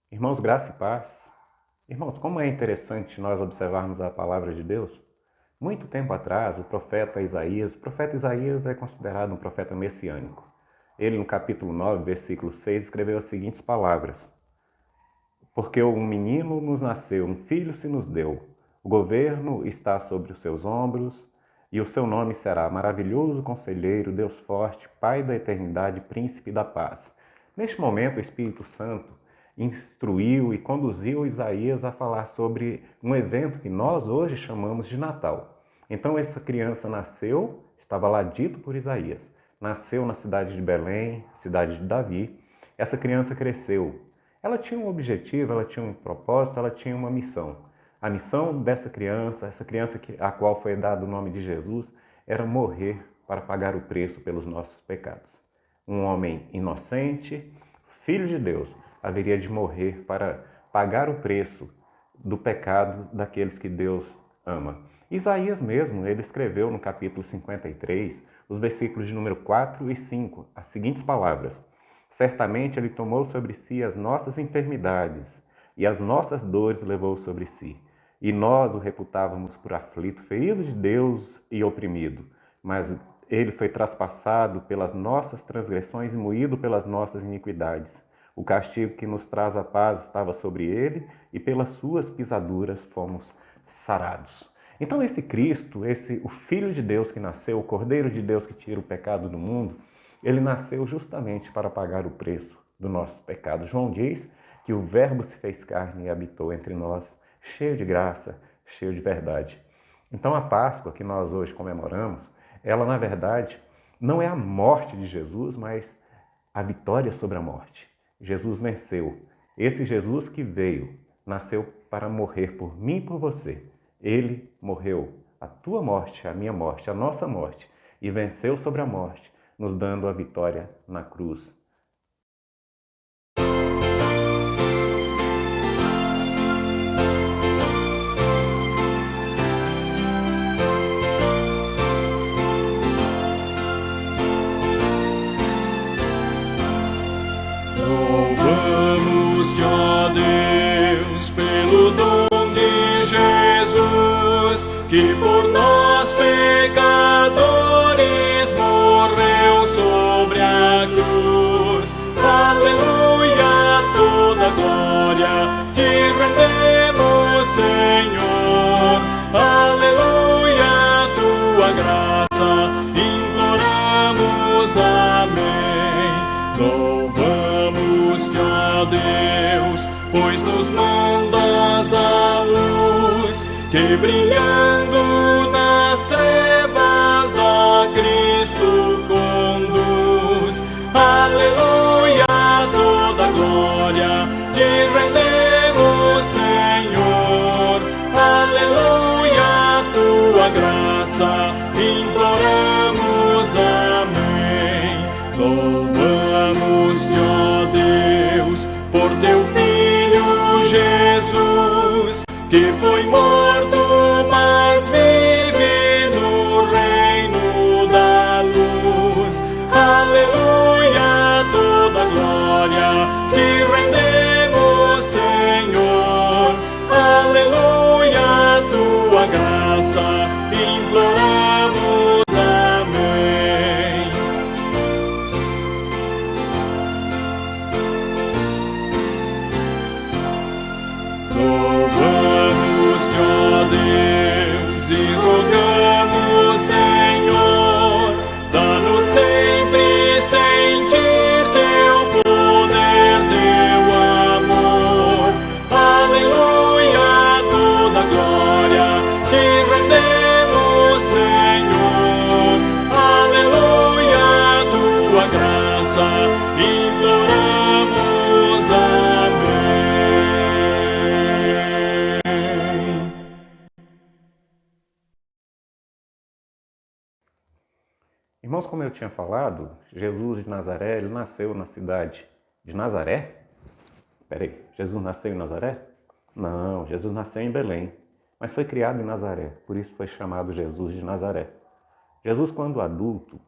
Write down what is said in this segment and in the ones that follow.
Irmãos, graça e paz. Irmãos, como é interessante nós observarmos a palavra de Deus. Muito tempo atrás, o profeta Isaías é considerado um profeta messiânico. Ele, no capítulo 9, versículo 6, escreveu as seguintes palavras: Porque um menino nos nasceu, um filho se nos deu, o governo está sobre os seus ombros, e o seu nome será Maravilhoso Conselheiro, Deus Forte, Pai da Eternidade, Príncipe da Paz. Neste momento, o Espírito Santo instruiu e conduziu Isaías a falar sobre um evento que nós hoje chamamos de Natal. Então essa criança nasceu, estava lá dito por Isaías, nasceu na cidade de Belém, cidade de Davi. Essa criança cresceu. Ela tinha um objetivo, ela tinha um propósito, ela tinha uma missão. A missão dessa criança, essa criança a qual foi dado o nome de Jesus, era morrer para pagar o preço pelos nossos pecados. Um homem inocente, filho de Deus, haveria de morrer para pagar o preço do pecado daqueles que Deus ama. Isaías mesmo, ele escreveu no capítulo 53, os versículos de número 4 e 5, as seguintes palavras: Certamente ele tomou sobre si as nossas enfermidades e as nossas dores levou sobre si. E nós o reputávamos por aflito, ferido de Deus e oprimido. Mas ele foi traspassado pelas nossas transgressões e moído pelas nossas iniquidades. O castigo que nos traz a paz estava sobre ele, e pelas suas pisaduras fomos sarados. Então esse Cristo, o Filho de Deus que nasceu, o Cordeiro de Deus que tira o pecado do mundo, ele nasceu justamente para pagar o preço do nosso pecado. João diz que o Verbo se fez carne e habitou entre nós, cheio de graça, cheio de verdade. Então a Páscoa que nós hoje comemoramos, ela na verdade não é a morte de Jesus, mas a vitória sobre a morte. Jesus venceu. Esse Jesus que veio, nasceu para morrer por mim e por você. Ele morreu a tua morte, a minha morte, a nossa morte, e venceu sobre a morte, nos dando a vitória na cruz. Louvamos-te, ó Deus, pelo dom de Jesus, que por nós pecadores morreu sobre a cruz. Aleluia, toda glória te rendemos, Senhor. Aleluia, tua graça imploramos, amém. Louvamos-te, ó Deus, pois nos mandas a luz, que brilhando nas trevas a Cristo conduz. Aleluia, toda glória te rendemos, Senhor. Aleluia, tua graça imploramos, amém. Louvamos-te, ó Deus, por teu Filho Jesus, que foi morto, mas vive no reino da luz. Aleluia, toda glória te rendemos, Senhor. Aleluia, tua graça imploramos, amém. Louvamos-te, ó Deus, e rogamos, Senhor, dá-nos sempre sentir teu poder, teu amor. Aleluia, toda glória te rendemos, Senhor. Aleluia, tua graça imploramos, amém. Irmãos, como eu tinha falado, Jesus de Nazaré, ele nasceu na cidade de Nazaré? Peraí, Jesus nasceu em Nazaré? Não, Jesus nasceu em Belém, mas foi criado em Nazaré, por isso foi chamado Jesus de Nazaré. Jesus, quando adulto,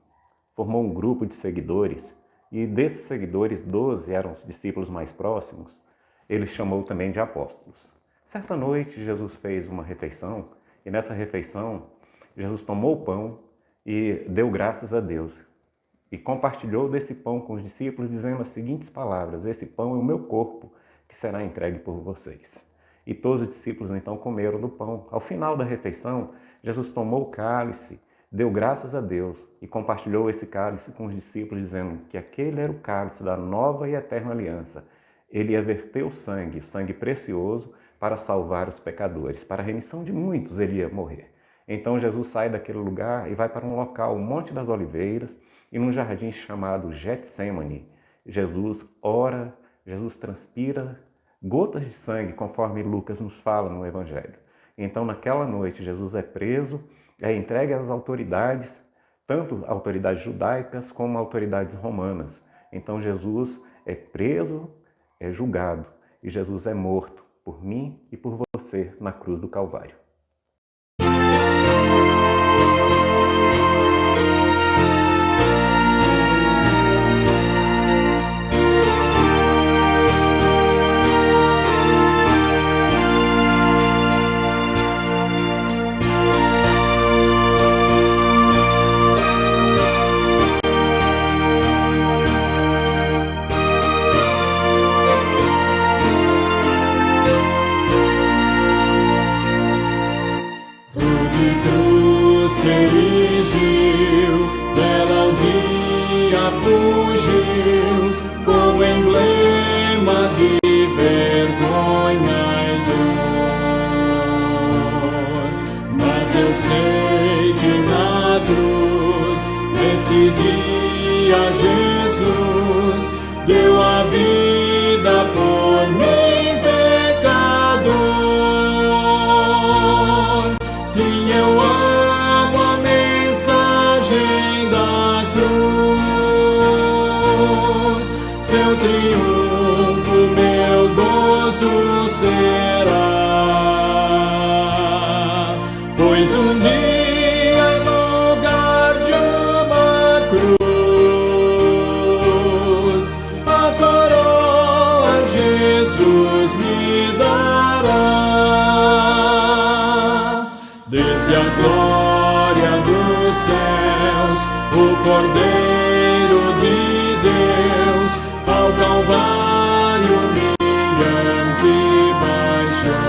formou um grupo de seguidores, e desses seguidores, 12 eram os discípulos mais próximos, ele chamou também de apóstolos. Certa noite, Jesus fez uma refeição, e nessa refeição, Jesus tomou o pão e deu graças a Deus. E compartilhou desse pão com os discípulos, dizendo as seguintes palavras: esse pão é o meu corpo, que será entregue por vocês. E todos os discípulos então comeram do pão. Ao final da refeição, Jesus tomou o cálice, deu graças a Deus e compartilhou esse cálice com os discípulos, dizendo que aquele era o cálice da nova e eterna aliança. Ele ia verter o sangue precioso, para salvar os pecadores. Para a remissão de muitos ele ia morrer. Então Jesus sai daquele lugar e vai para um local, o Monte das Oliveiras, e num jardim chamado Getsemane. Jesus ora, Jesus transpira gotas de sangue, conforme Lucas nos fala no Evangelho. Então, naquela noite, Jesus é preso, é entregue às autoridades, tanto autoridades judaicas como autoridades romanas. Então, Jesus é preso, é julgado, e Jesus é morto por mim e por você na cruz do Calvário. Se erigiu, dela o dia fugiu, como emblema de vergonha e dor. Mas eu sei que na cruz, nesse dia, Jesus deu a vida por mim, pecador. Sim, eu amo a mensagem da cruz. Seu triunfo, meu gozo será. Pois um dia, em lugar de uma cruz, a coroa Jesus me dará. Desde a glória dos céus, o Cordeiro de Deus, ao Calvário humilhante baixou.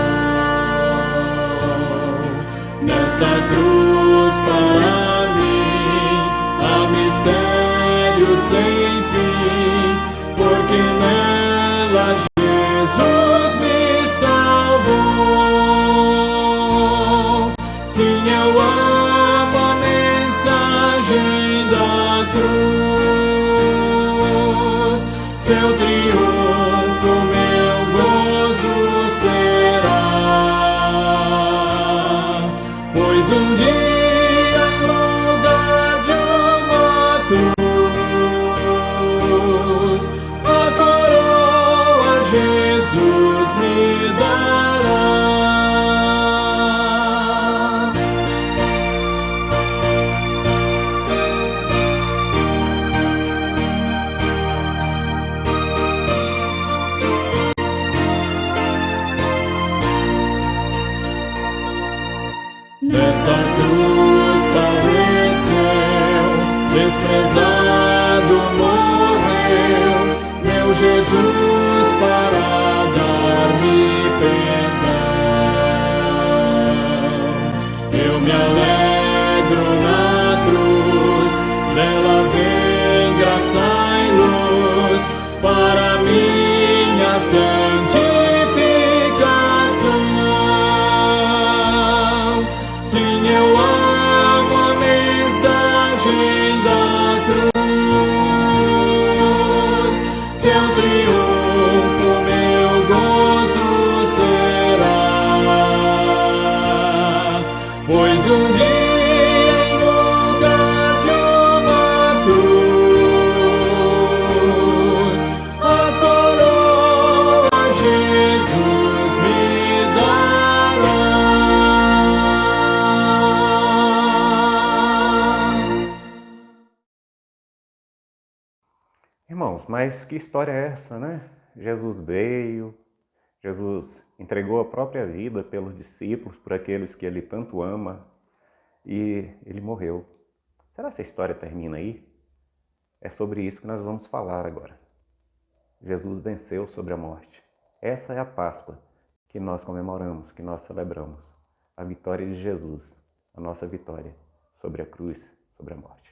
Nessa cruz para mim há mistério sem fim, porque nela Jesus me salvou. Sim, eu amo a mensagem da cruz. Seu triunfo, meu gozo será. Pois um dia, em lugar de uma cruz, a coroa Jesus me dará. Nessa cruz padeceu, desprezado morreu, meu Jesus para dar-me perdão. Eu me alegro na cruz, dela vem graça e luz para minha santificação. Sim, eu amo a mensagem da cruz. Seu triunfo, meu gozo será. Pois um dia, em lugar de uma cruz, a coroa Jesus me dará. Irmãos, mas que história é essa, né? Jesus veio, Jesus entregou a própria vida pelos discípulos, por aqueles que ele tanto ama, e ele morreu. Será que essa história termina aí? É sobre isso que nós vamos falar agora. Jesus venceu sobre a morte. Essa é a Páscoa que nós comemoramos, que nós celebramos. A vitória de Jesus, a nossa vitória sobre a cruz, sobre a morte.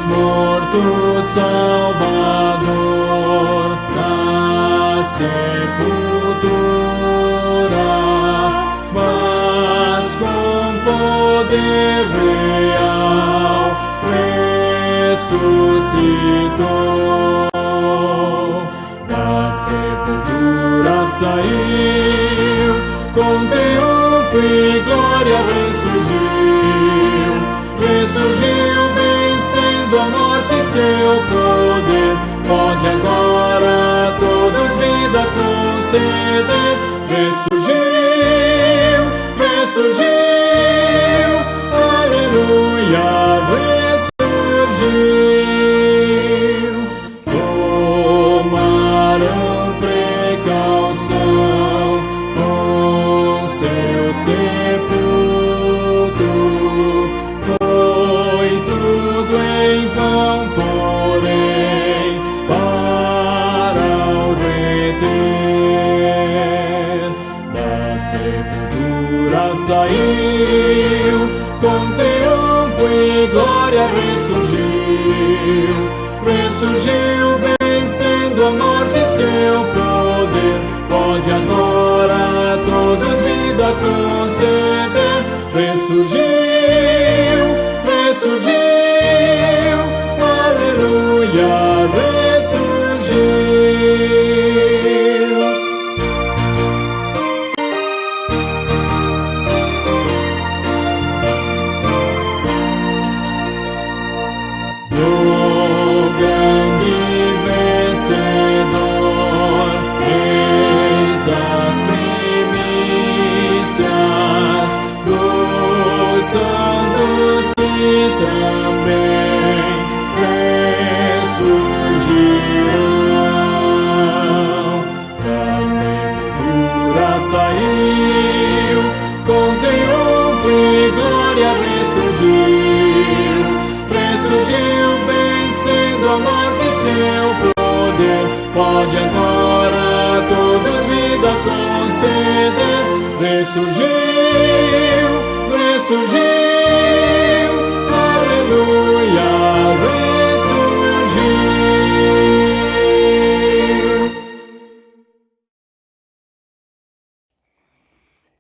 Morto Salvador da sepultura, mas com poder real ressuscitou. Da sepultura saiu, com triunfo e glória ressurgiu, vencendo a morte e seu poder. Pode agora a todos vida conceder. Ressurgiu, aleluia, ressurgiu. Tomaram precaução com seu sepulcro. Foi tudo em vão, porém, para o reter. Da sepultura saiu, com triunfo e glória ressurgiu, vencendo a morte e seu poder. Pode agora a todos vida conceder. Ressurgiu, aleluia, ressurgiu. No grande vencedor, eis as primícias dos santos que também ressurgirão. Da sepultura saiu, com triunfo e glória ressurgiu, vencendo a morte e seu poder. Pode agora a todos vida conceder. Ressurgiu, aleluia, ressurgiu.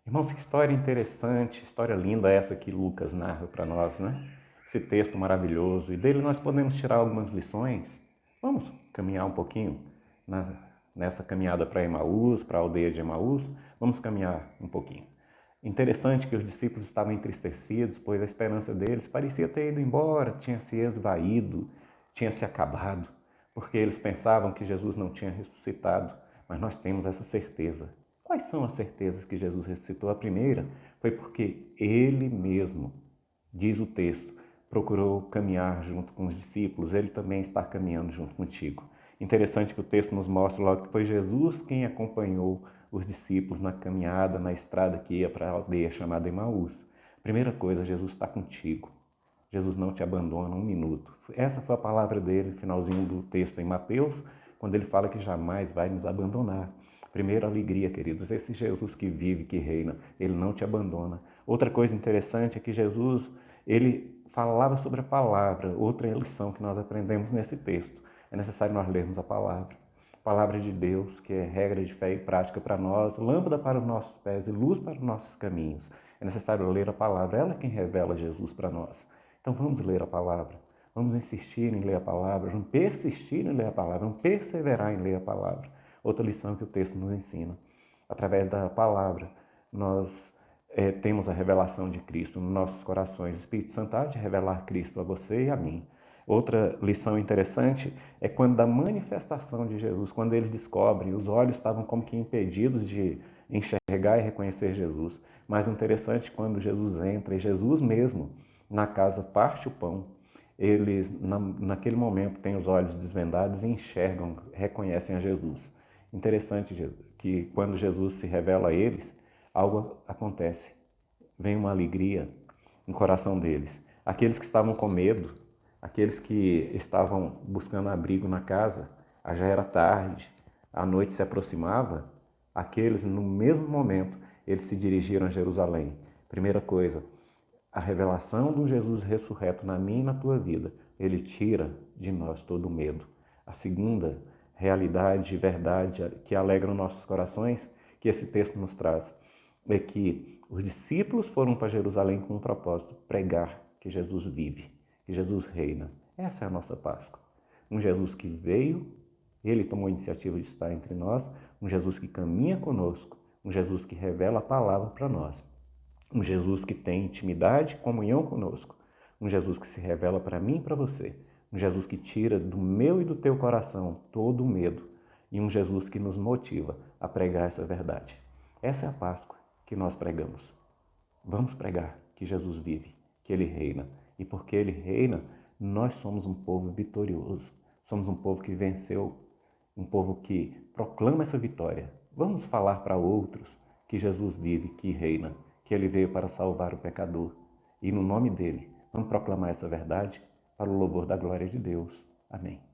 Irmãos, que história interessante, história linda essa que Lucas narra para nós, né? Esse texto maravilhoso, e dele nós podemos tirar algumas lições. Vamos caminhar um pouquinho nessa caminhada para Emaús, para a aldeia de Emaús. Vamos caminhar um pouquinho. Interessante que os discípulos estavam entristecidos, pois a esperança deles parecia ter ido embora, tinha se esvaído, tinha se acabado, porque eles pensavam que Jesus não tinha ressuscitado, mas nós temos essa certeza. Quais são as certezas que Jesus ressuscitou? A primeira foi porque Ele mesmo, diz o texto, procurou caminhar junto com os discípulos, Ele também está caminhando junto contigo. Interessante que o texto nos mostra logo que foi Jesus quem acompanhou os discípulos na caminhada, na estrada que ia para a aldeia chamada Emaús. Primeira coisa, Jesus está contigo. Jesus não te abandona um minuto. Essa foi a palavra dele no finalzinho do texto em Mateus, quando ele fala que jamais vai nos abandonar. Primeira alegria, queridos, esse Jesus que vive, que reina, ele não te abandona. Outra coisa interessante é que Jesus, ele falava sobre a palavra. Outra lição que nós aprendemos nesse texto. É necessário nós lermos a palavra de Deus, que é regra de fé e prática para nós, lâmpada para os nossos pés e luz para os nossos caminhos. É necessário ler a palavra, ela é quem revela Jesus para nós. Então vamos ler a palavra, vamos insistir em ler a palavra, vamos persistir em ler a palavra, vamos perseverar em ler a palavra. Outra lição que o texto nos ensina. Através da palavra, nós temos a revelação de Cristo nos nossos corações. O Espírito Santo há de revelar Cristo a você e a mim. Outra lição interessante é quando da manifestação de Jesus, quando eles descobrem, os olhos estavam como que impedidos de enxergar e reconhecer Jesus. Mas interessante quando Jesus entra e Jesus mesmo na casa parte o pão, eles naquele momento têm os olhos desvendados e enxergam, reconhecem a Jesus. Interessante que quando Jesus se revela a eles, algo acontece, vem uma alegria no coração deles. Aqueles que estavam com medo, aqueles que estavam buscando abrigo na casa, já era tarde, a noite se aproximava, aqueles no mesmo momento eles se dirigiram a Jerusalém. Primeira coisa, a revelação do Jesus ressurreto na minha e na tua vida, ele tira de nós todo o medo. A segunda realidade e verdade que alegra nossos corações, que esse texto nos traz, é que os discípulos foram para Jerusalém com um propósito, pregar que Jesus vive, que Jesus reina. Essa é a nossa Páscoa. Um Jesus que veio, ele tomou a iniciativa de estar entre nós, um Jesus que caminha conosco, um Jesus que revela a palavra para nós, um Jesus que tem intimidade, comunhão conosco, um Jesus que se revela para mim e para você, um Jesus que tira do meu e do teu coração todo o medo e um Jesus que nos motiva a pregar essa verdade. Essa é a Páscoa que nós pregamos. Vamos pregar que Jesus vive, que Ele reina. E porque Ele reina, nós somos um povo vitorioso. Somos um povo que venceu, um povo que proclama essa vitória. Vamos falar para outros que Jesus vive, que reina, que Ele veio para salvar o pecador. E no nome dEle, vamos proclamar essa verdade para o louvor da glória de Deus. Amém.